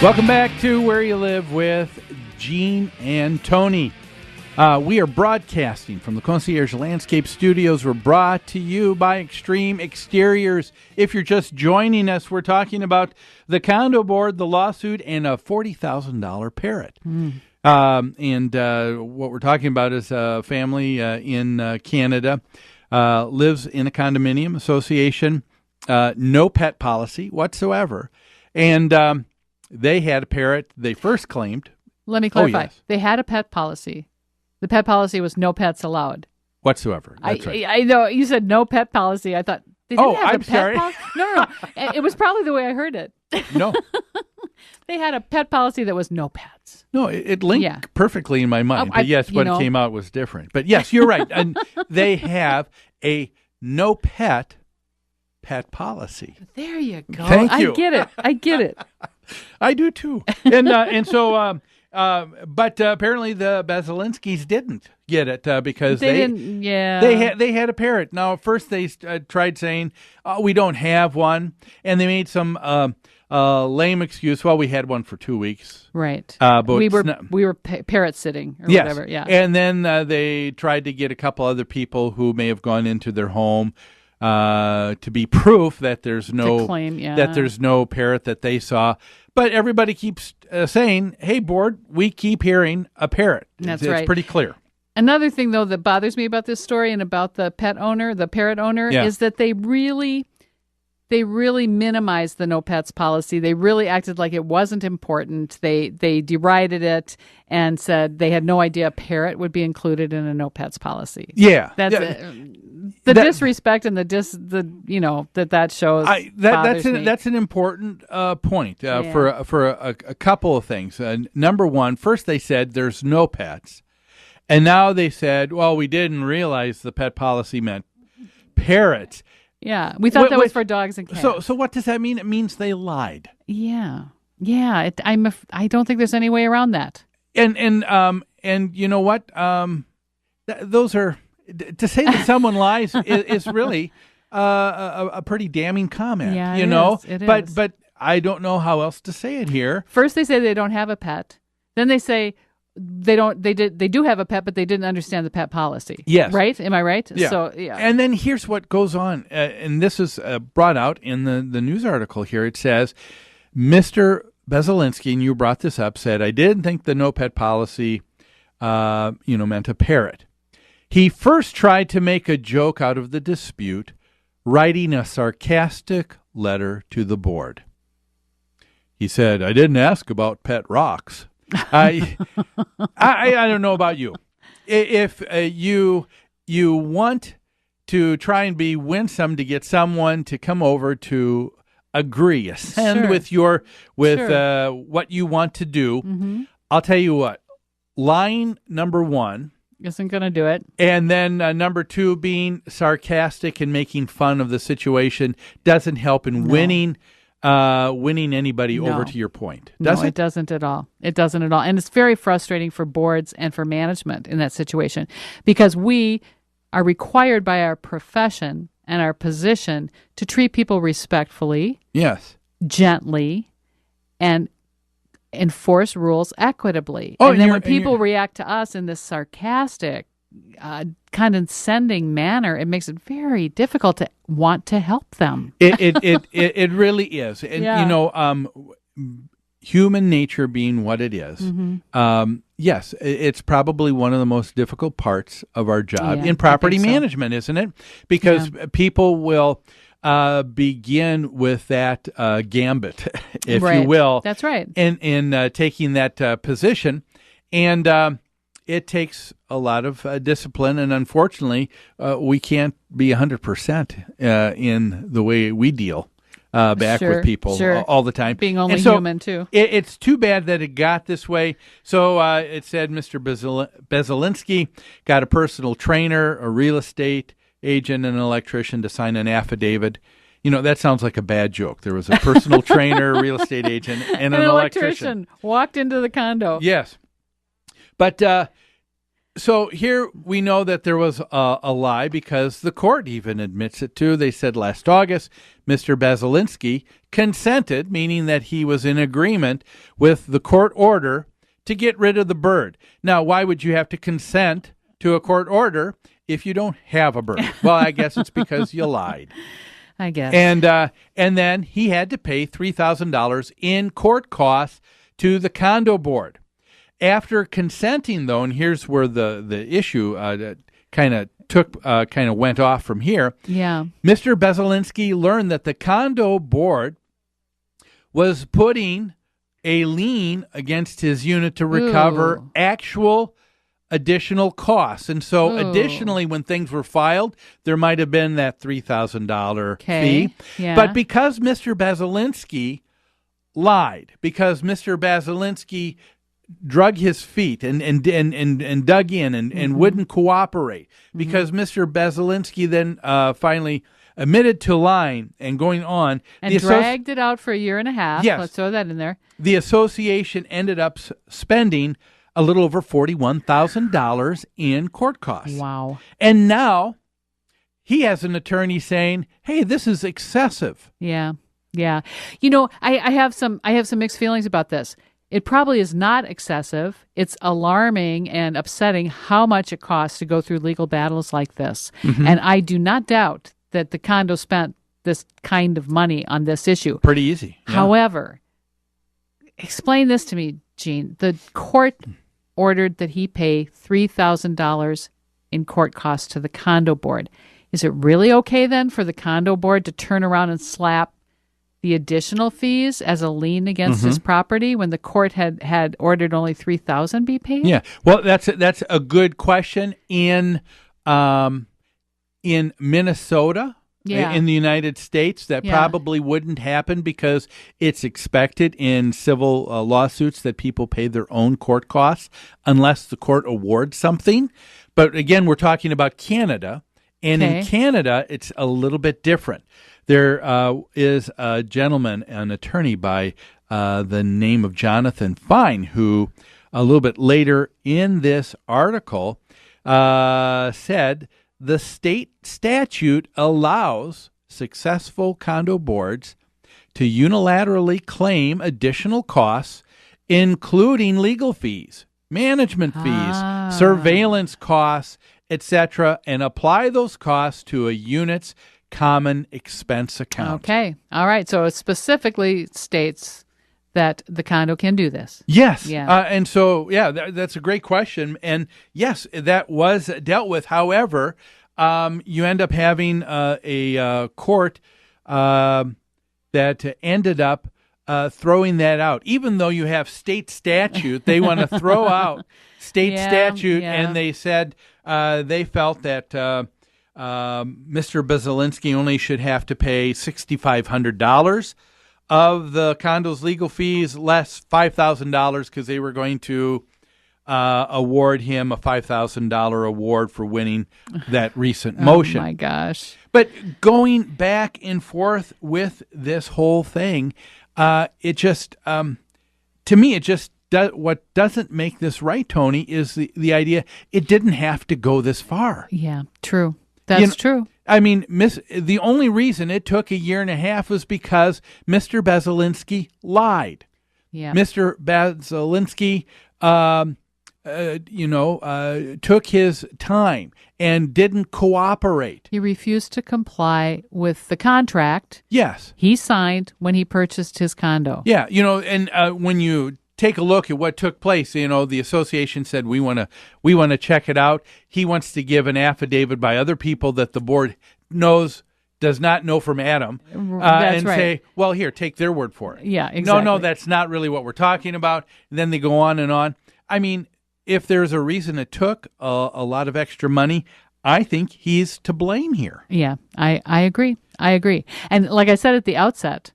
Welcome back to Where You Live with Gene and Tony. We are broadcasting from the Concierge Landscape Studios. We're brought to you by Extreme Exteriors. If you're just joining us, we're talking about the condo board, the lawsuit, and a $40,000 Parrot. What we're talking about is a family in Canada, lives in a condominium association, no pet policy whatsoever. And they had a parrot they first claimed. Let me clarify. Oh, yes. They had a pet policy. The pet policy was no pets allowed. Whatsoever. That's right. I know. You said no pet policy. I thought, they didn't have I'm a pet sorry. policy? No. It was probably the way I heard it. No. They had a pet policy that was no pets. No, it linked perfectly in my mind. But yes, what it came out was different. But yes, you're right. And they have a no pet policy. There you go. Thank you. I get it. I do too. And so, but apparently the Baselinskis didn't get it because they didn't. Yeah, they had a parrot. Now, at first they tried saying we don't have one, and they made some lame excuse. Well, we had one for 2 weeks, right? But we were parrot sitting or whatever. Yeah, and then they tried to get a couple other people who may have gone into their home to be proof that there's no that there's no parrot that they saw. But everybody keeps saying, "Hey, board, we keep hearing a parrot." That's right. It's pretty clear. Another thing, though, that bothers me about this story and about the parrot owner, is that they really minimized the no pets policy. They really acted like it wasn't important. They derided it and said they had no idea a parrot would be included in a no pets policy. Yeah, that's the disrespect and that shows. That's an important point for a couple of things. Number one, first they said there's no pets, and now they said, well, we didn't realize the pet policy meant parrots. Yeah, we thought that was for dogs and cats. So what does that mean? It means they lied. Yeah. I don't think there's any way around that. And you know what? Those are to say that someone lies is really a pretty damning comment. Yeah, it is. But I don't know how else to say it here. First they say they don't have a pet. Then they say they do have a pet, but they didn't understand the pet policy. Yes. Right? Am I right? Yeah. So, yeah. And then here's what goes on, and this is brought out in the news article here. It says, Mr. Baselinski, and you brought this up, said, I didn't think the no pet policy, meant a parrot. He first tried to make a joke out of the dispute, writing a sarcastic letter to the board. He said, I didn't ask about pet rocks. I don't know about you. If you want to try and be winsome to get someone to come over to agree, ascend with what you want to do, I'll tell you what. Line number one isn't going to do it, and then number two, being sarcastic and making fun of the situation doesn't help in winning anybody over to your point. Does it? It doesn't at all. It doesn't at all. And it's very frustrating for boards and for management in that situation because we are required by our profession and our position to treat people respectfully, yes, gently, and enforce rules equitably. And then when people react to us in this sarcastic, condescending manner, it makes it very difficult to want to help them. It really is, and human nature being what it is, yes, it's probably one of the most difficult parts of our job in property management, isn't it? Because people will begin with that gambit, if you will. That's right. In taking that position, and it takes a lot of discipline, and unfortunately, we can't be 100% in the way we deal back with people all the time. Being only human, too. It's too bad that it got this way. So it said Mr. Baselinski got a personal trainer, a real estate agent, and an electrician to sign an affidavit. That sounds like a bad joke. There was a personal trainer, a real estate agent, and an electrician walked into the condo. Yes. But So here we know that there was a lie because the court even admits it too. They said last August, Mr. Bezelinsky consented, meaning that he was in agreement with the court order to get rid of the bird. Now, why would you have to consent to a court order if you don't have a bird? Well, I guess it's because you lied. I guess. And then he had to pay $3,000 in court costs to the condo board. After consenting, though, and here's where the issue kind of went off from here. Yeah. Mr. Bezelinsky learned that the condo board was putting a lien against his unit to recover actual additional costs. And so additionally, when things were filed, there might have been that $3,000 fee. Yeah. But because Mr. Bezelinsky lied, because Mr. Bezelinsky drug his feet and dug in and wouldn't cooperate, because Mr. Bezelinsky then finally admitted to lying and going on. And dragged it out for a year and a half. Yes. Let's throw that in there. The association ended up spending a little over $41,000 in court costs. Wow. And now he has an attorney saying, hey, this is excessive. Yeah. Yeah. You know, I have some mixed feelings about this. It probably is not excessive. It's alarming and upsetting how much it costs to go through legal battles like this. And I do not doubt that the condo spent this kind of money on this issue. Pretty easy. Yeah. However, explain this to me, Gene. The court ordered that he pay $3,000 in court costs to the condo board. Is it really okay then for the condo board to turn around and slap the additional fees as a lien against his property when the court had ordered only $3,000 be paid? Yeah. Well, that's a good question. In Minnesota, in the United States, that probably wouldn't happen because it's expected in civil lawsuits that people pay their own court costs unless the court awards something. But again, we're talking about Canada, and in Canada, it's a little bit different. There is a gentleman, an attorney by the name of Jonathan Fine, who a little bit later in this article said the state statute allows successful condo boards to unilaterally claim additional costs, including legal fees, management fees, surveillance costs, etc., and apply those costs to a unit's common expense account. Okay. All right. So it specifically states that the condo can do this. Yes. Yeah. And so, that's a great question. And yes, that was dealt with. However, you end up having a court that ended up throwing that out. Even though you have state statute, they want to throw out state statute, and they said they felt that Mr. Bezelinsky only should have to pay $6,500 of the condo's legal fees, less $5,000 because they were going to award him a $5,000 award for winning that recent motion. Oh, my gosh. But going back and forth with this whole thing, it just, to me, it just what doesn't make this right, Tony, is the idea it didn't have to go this far. Yeah, true. That's true. I mean, the only reason it took a year and a half was because Mr. Bezelinsky lied. Yeah. Mr. Bezelinsky, took his time and didn't cooperate. He refused to comply with the contract. Yes. He signed when he purchased his condo. Yeah, and when you take a look at what took place, the association said we want to check it out. He wants to give an affidavit by other people that the board does not know from Adam, That's and right. say, well, here, take their word for it. Yeah, exactly. No, that's not really what we're talking about. And then they go on and on. I mean, if there's a reason it took a lot of extra money, I think he's to blame here. Yeah, I agree. And like I said at the outset,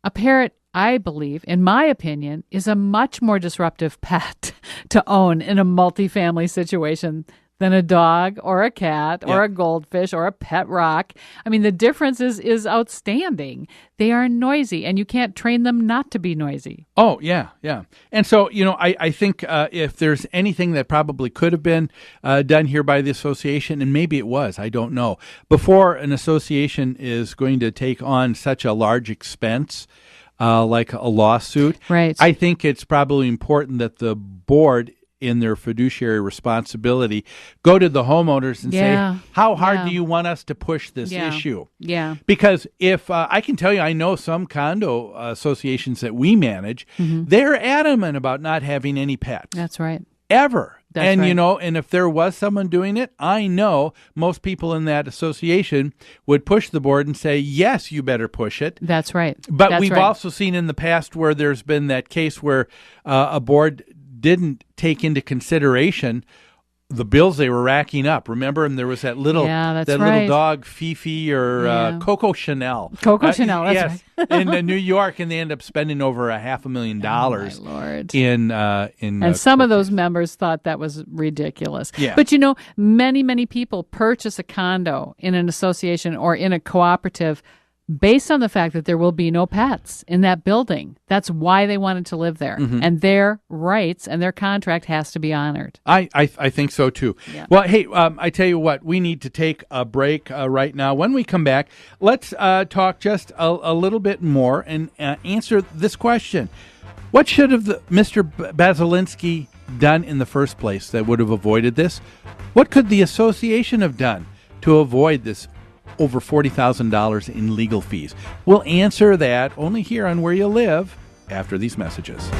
a Parrot, I believe, in my opinion, is a much more disruptive pet to own in a multifamily situation than a dog or a cat or Yeah. a goldfish or a pet rock. I mean, the difference is outstanding. They are noisy, and you can't train them not to be noisy. Oh, yeah, yeah. And so, I think if there's anything that probably could have been done here by the association, and maybe it was, I don't know, before an association is going to take on such a large expense like a lawsuit, Right. I think it's probably important that the board, in their fiduciary responsibility, go to the homeowners and Yeah. say, how hard Yeah. do you want us to push this Yeah. issue? Yeah. Because if I can tell you, I know some condo associations that we manage, they're adamant about not having any pets That's right. ever. That's And, right. and if there was someone doing it, I know most people in that association would push the board and say, yes, you better push it. That's right. But That's we've right. also seen in the past where there's been that case where a board didn't take into consideration the bills they were racking up. Remember, and there was that little that's little right. dog Fifi or Yeah. Coco Chanel. Coco Chanel, that's yes, right. in New York, and they end up spending over $500,000 Oh, my Lord. in And some of those members thought that was ridiculous. Yeah. But many, many people purchase a condo in an association or in a cooperative based on the fact that there will be no pets in that building. That's why they wanted to live there. And their rights and their contract has to be honored. I think so too. Yeah. Well, hey, I tell you what, we need to take a break right now. When we come back, let's talk just a little bit more and answer this question. What should have Mr. Basilinsky done in the first place that would have avoided this? What could the association have done to avoid this over $40,000 in legal fees? We'll answer that only here on Where You Live after these messages.